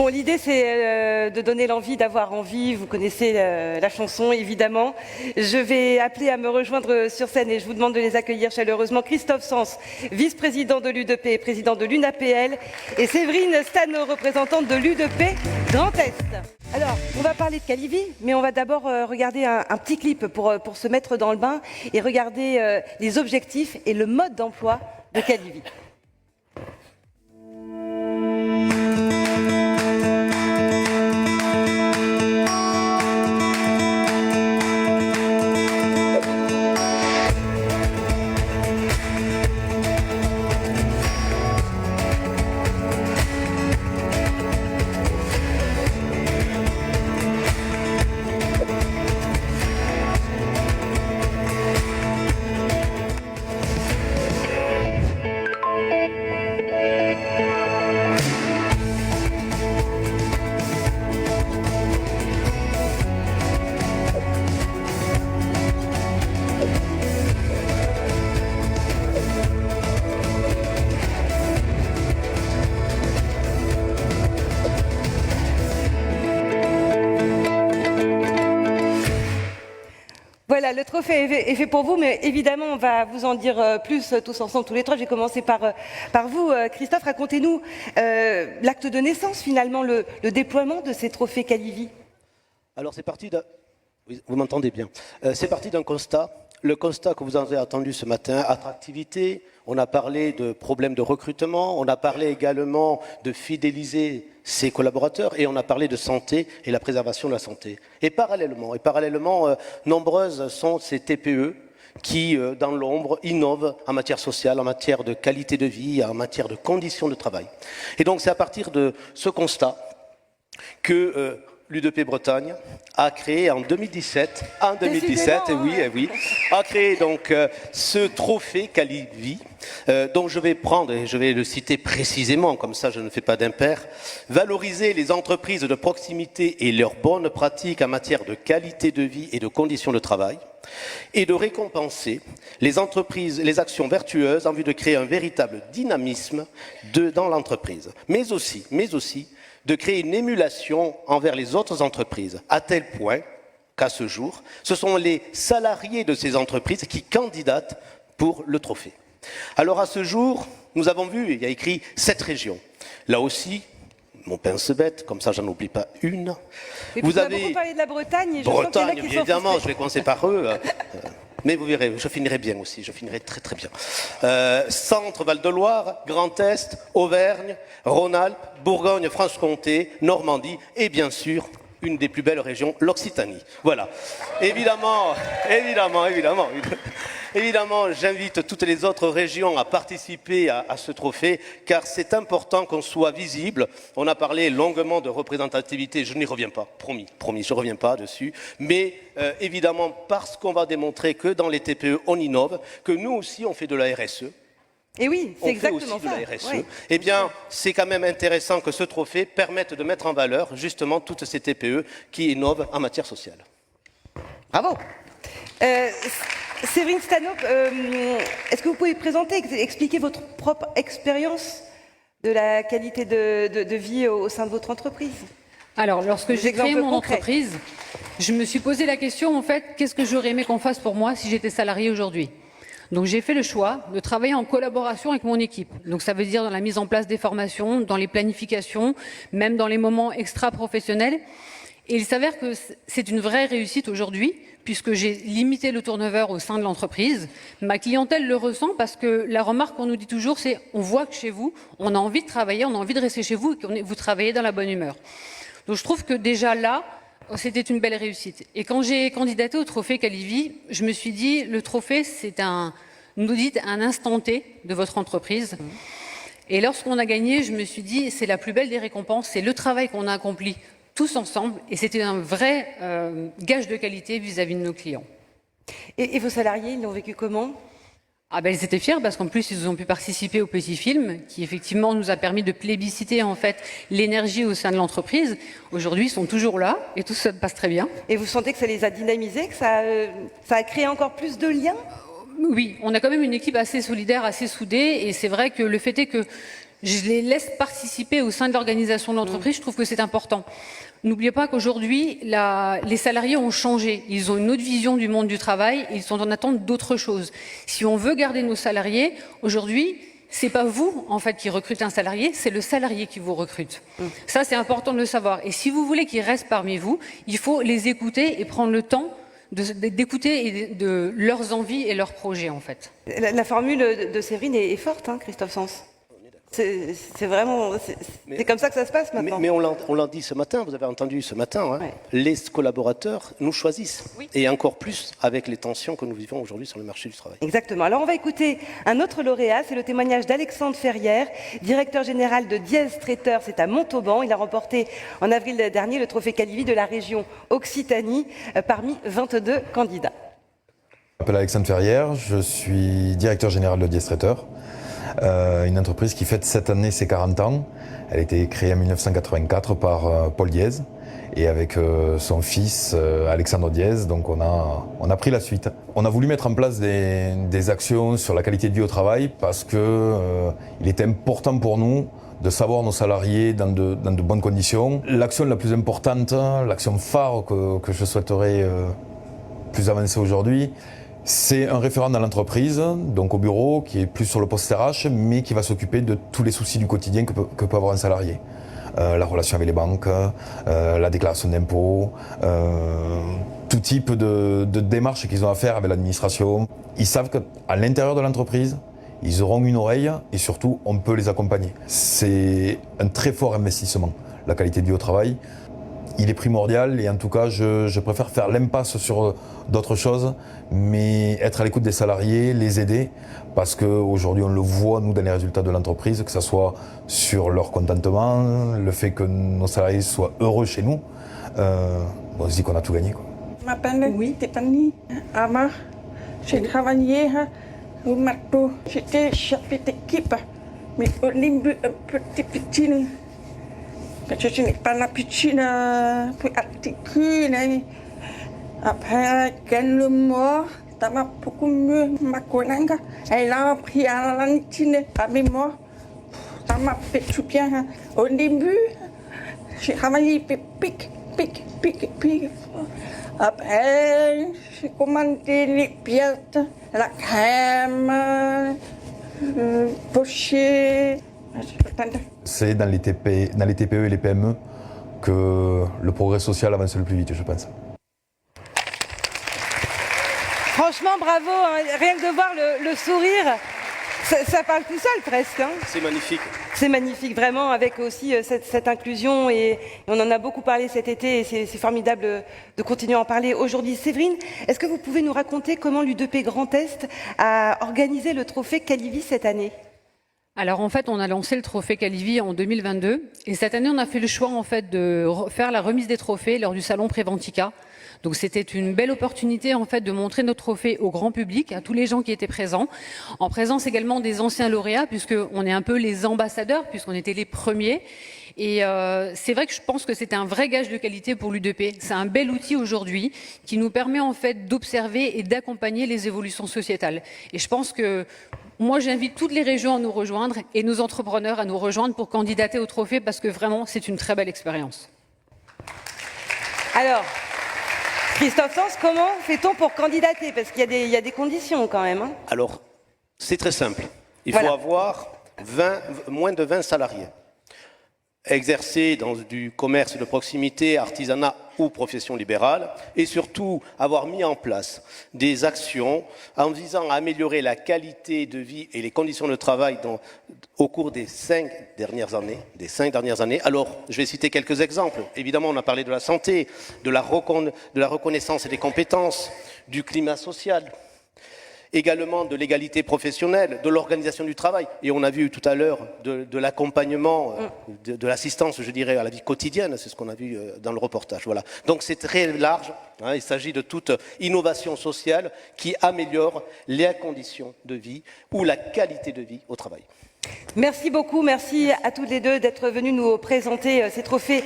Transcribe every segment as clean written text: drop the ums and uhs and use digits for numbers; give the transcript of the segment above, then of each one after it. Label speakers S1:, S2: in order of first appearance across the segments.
S1: Bon, l'idée, c'est de donner l'envie d'avoir envie. Vous connaissez la chanson, évidemment. Je vais appeler à me rejoindre sur scène et je vous demande de les accueillir chaleureusement. Christophe Sens, vice-président de l'UDP et président de l'UNAPL, et Séverine Stano, représentante de l'UDP Grand Est. Alors, on va parler de Calivi, mais on va d'abord regarder un petit clip pour se mettre dans le bain et regarder les objectifs et le mode d'emploi de Calivi. Voilà, le trophée est fait pour vous, mais évidemment, on va vous en dire plus tous ensemble, tous les trois. Je vais commencer par vous, Christophe. Racontez-nous l'acte de naissance, finalement, le déploiement de ces trophées Calivi.
S2: Alors, c'est parti d'un... Oui, vous m'entendez bien. C'est parti d'un constat. Le constat que vous avez entendu ce matin, attractivité, on a parlé de problèmes de recrutement, on a parlé également de fidéliser ses collaborateurs et on a parlé de santé et la préservation de la santé. Et parallèlement, nombreuses sont ces TPE qui, dans l'ombre, innovent en matière sociale, en matière de qualité de vie, en matière de conditions de travail. Et donc c'est à partir de ce constat que l'UDP Bretagne a créé en 2017, a créé donc ce trophée Calivi, dont je vais prendre, et je vais le citer précisément, comme ça je ne fais pas d'impair, valoriser les entreprises de proximité et leurs bonnes pratiques en matière de qualité de vie et de conditions de travail, et de récompenser les entreprises, les actions vertueuses en vue de créer un véritable dynamisme dans l'entreprise, mais aussi de créer une émulation envers les autres entreprises, à tel point qu'à ce jour, ce sont les salariés de ces entreprises qui candidatent pour le trophée. Alors à ce jour, nous avons vu, il y a écrit 7 régions. Là aussi, mon pince-bête, comme ça j'en oublie pas une.
S1: Vous avez beaucoup parlé de la Bretagne. Et
S2: Bretagne, évidemment, je vais commencer par eux. Mais vous verrez, je finirai bien aussi, je finirai très très bien. Centre, Val-de-Loire, Grand Est, Auvergne, Rhône-Alpes, Bourgogne, Franche-Comté, Normandie et bien sûr, une des plus belles régions, l'Occitanie. Voilà. Évidemment, j'invite toutes les autres régions à participer à ce trophée, car c'est important qu'on soit visible. On a parlé longuement de représentativité, je n'y reviens pas, promis, je ne reviens pas dessus. Mais évidemment, parce qu'on va démontrer que dans les TPE, on innove, que nous aussi, on fait de la RSE.
S1: Et oui, c'est exactement ça.
S2: On fait aussi de la RSE. Oui. Eh bien, c'est quand même intéressant que ce trophée permette de mettre en valeur justement toutes ces TPE qui innovent en matière sociale.
S1: Bravo. Séverine Stano, est-ce que vous pouvez présenter, expliquer votre propre expérience de la qualité de vie au sein de votre entreprise?
S3: Alors, lorsque j'ai créé mon entreprise, je me suis posé la question, en fait, qu'est-ce que j'aurais aimé qu'on fasse pour moi si j'étais salarié aujourd'hui? Donc j'ai fait le choix de travailler en collaboration avec mon équipe. Donc ça veut dire dans la mise en place des formations, dans les planifications, même dans les moments extra-professionnels. Et il s'avère que c'est une vraie réussite aujourd'hui, puisque j'ai limité le turnover au sein de l'entreprise. Ma clientèle le ressent parce que la remarque qu'on nous dit toujours, c'est on voit que chez vous, on a envie de travailler, on a envie de rester chez vous et que vous travaillez dans la bonne humeur. Donc je trouve que déjà là, c'était une belle réussite. Et quand j'ai candidaté au trophée Calivi, je me suis dit, le trophée, c'est un instant T de votre entreprise. Et lorsqu'on a gagné, je me suis dit, c'est la plus belle des récompenses, c'est le travail qu'on a accompli tous ensemble. Et c'était un vrai gage de qualité vis-à-vis de nos clients.
S1: Et vos salariés, ils l'ont vécu comment ?
S3: Ah ben, ils étaient fiers parce qu'en plus, ils ont pu participer au petit film qui, effectivement, nous a permis de plébisciter, en fait, l'énergie au sein de l'entreprise. Aujourd'hui, ils sont toujours là et tout ça passe très bien.
S1: Et vous sentez que ça les a dynamisés, que ça a créé encore plus de liens ?
S3: Oui, on a quand même une équipe assez solidaire, assez soudée et c'est vrai que le fait est que je les laisse participer au sein de l'organisation de l'entreprise. Je trouve que c'est important. N'oubliez pas qu'aujourd'hui, les salariés ont changé. Ils ont une autre vision du monde du travail et ils sont en attente d'autres choses. Si on veut garder nos salariés, aujourd'hui, c'est pas vous, en fait, qui recrutez un salarié, c'est le salarié qui vous recrute. Ça, c'est important de le savoir. Et si vous voulez qu'ils restent parmi vous, il faut les écouter et prendre le temps d'écouter de leurs envies et leurs projets, en fait.
S1: La formule de Séverine est forte, hein, Christophe Sens. C'est vraiment, c'est comme ça que ça se passe maintenant.
S2: Mais on l'a dit ce matin, vous avez entendu ce matin, hein,
S1: ouais.
S2: Les collaborateurs nous choisissent.
S1: Oui.
S2: Et encore plus avec les tensions que nous vivons aujourd'hui sur le marché du travail.
S1: Exactement. Alors on va écouter un autre lauréat, c'est le témoignage d'Alexandre Ferrière, directeur général de Diez Traiteur, c'est à Montauban. Il a remporté en avril dernier le trophée Calivi de la région Occitanie parmi 22 candidats.
S4: Je m'appelle Alexandre Ferrière, je suis directeur général de Diez Traiteur. Une entreprise qui fête cette année ses 40 ans. Elle a été créée en 1984 par Paul Diez et avec son fils Alexandre Diez, donc on a pris la suite. On a voulu mettre en place des actions sur la qualité de vie au travail parce que il était important pour nous de savoir nos salariés dans de bonnes conditions. L'action la plus importante, l'action phare que je souhaiterais plus avancer aujourd'hui, c'est un référent dans l'entreprise, donc au bureau, qui est plus sur le poste RH, mais qui va s'occuper de tous les soucis du quotidien que peut avoir un salarié. La relation avec les banques, la déclaration d'impôts, tout type de démarches qu'ils ont à faire avec l'administration. Ils savent qu'à l'intérieur de l'entreprise, ils auront une oreille et surtout, on peut les accompagner. C'est un très fort investissement, la qualité de vie au travail. Il est primordial et en tout cas, je préfère faire l'impasse sur d'autres choses, mais être à l'écoute des salariés, les aider, parce qu'aujourd'hui, on le voit, nous, dans les résultats de l'entreprise, que ce soit sur leur contentement, le fait que nos salariés soient heureux chez nous, on se dit qu'on a tout gagné, quoi.
S5: Je m'appelle Stéphanie Amar. J'ai travaillé au marteau. J'étais chef d'équipe, mais au début, un petit. Je n'ai pas l'habitude pour articuler. Après quelques mois, ça m'a beaucoup mieux. Ma collègue, elle a appris à l'antine avec moi. Ça m'a fait tout bien. Au début, j'ai travaillé pic. Après, j'ai commandé les pièces, la crème, pocher.
S4: C'est dans les TPE et les PME que le progrès social avance le plus vite, je pense.
S1: Franchement, bravo, hein. Rien que de voir le sourire, ça parle tout seul presque. Hein.
S2: C'est magnifique.
S1: C'est magnifique, vraiment, avec aussi cette inclusion, et on en a beaucoup parlé cet été, et c'est formidable de continuer à en parler aujourd'hui. Séverine, est-ce que vous pouvez nous raconter comment l'U2P Grand Est a organisé le trophée Calivi cette année ?
S3: Alors en fait, on a lancé le trophée Calivi en 2022 et cette année, on a fait le choix en fait de faire la remise des trophées lors du salon Préventica. Donc c'était une belle opportunité en fait de montrer notre trophée au grand public, à tous les gens qui étaient présents, en présence également des anciens lauréats puisque on est un peu les ambassadeurs puisqu'on était les premiers. Et c'est vrai que je pense que c'est un vrai gage de qualité pour l'U2P. C'est un bel outil aujourd'hui qui nous permet en fait d'observer et d'accompagner les évolutions sociétales. Et je pense que moi, j'invite toutes les régions à nous rejoindre et nos entrepreneurs à nous rejoindre pour candidater au trophée parce que vraiment, c'est une très belle expérience.
S1: Alors, Christophe Sens, comment fait-on pour candidater ? Parce qu'il y a des conditions quand même. Hein.
S2: Alors, c'est très simple. Il faut avoir moins de 20 salariés. Exercer dans du commerce de proximité, artisanat ou profession libérale, et surtout avoir mis en place des actions en visant à améliorer la qualité de vie et les conditions de travail au cours des 5 dernières années. Alors, je vais citer quelques exemples. Évidemment, on a parlé de la santé, de la reconnaissance et des compétences, du climat social, également de l'égalité professionnelle, de l'organisation du travail. Et on a vu tout à l'heure de l'accompagnement, de l'assistance, je dirais, à la vie quotidienne. C'est ce qu'on a vu dans le reportage. Voilà. Donc c'est très large. Hein, il s'agit de toute innovation sociale qui améliore les conditions de vie ou la qualité de vie au travail.
S1: Merci beaucoup, merci à toutes les deux d'être venues nous présenter ces trophées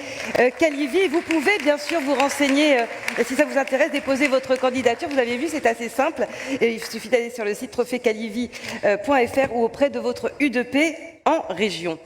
S1: Calivi. Vous pouvez bien sûr vous renseigner, si ça vous intéresse, déposer votre candidature. Vous avez vu, c'est assez simple. Il suffit d'aller sur le site trophéecalivi.fr ou auprès de votre U2P en région.